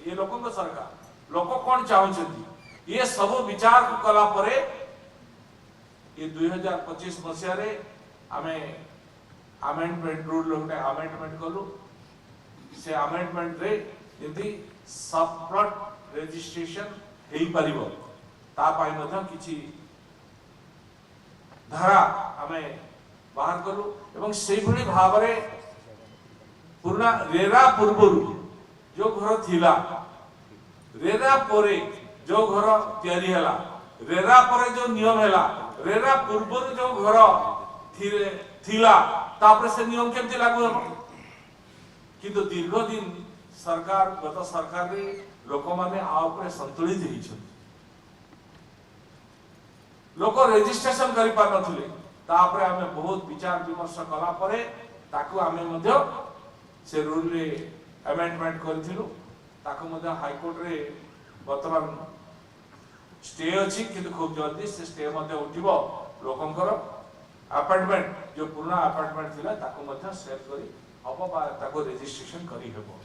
ये लोक सरकार लोक कौन चाहते ये सब विचार कला परे ये 2025 मसीह रे आमे अमेंडमेंट रूल लोटे अमेंडमेंट कलु से अमेंडमेंट रे यदि सबप्लॉट रजिस्ट्रेशन हेई परिबो ता पाई मधा किछि धारा आमे बाहर कलु एवं से भली भाव रे पुराना रेरा पूर्वरु जो घर थिला रेरा परे जो घर तैयारी हला रेरा परे जो नियम हला रेरा पूर्वरु जो घर थिला तापर से नियम केमति लागू हो किंतु दीर्घ दिन सरकार गत सरकार रे लोक माने आ ऊपर संतुलित हिछ लोक रजिस्ट्रेशन करि पार नथिले तापर आमे बहुत विचार विमर्श कला परे ताकू आमे मध्ये से रूल रे अमेंडमेंट करथिलु ताकू मध्ये हाई कोर्ट रे वर्तमान स्टे अछि किंतु खूब जल्दी से स्टे मध्ये उठिबो लोकंकर अपार्टमेंट जो पुराना अपार्टमेंट थिला ताकू मध्ये सेल करी अब ताको रजिस्ट्रेशन करी हेबो।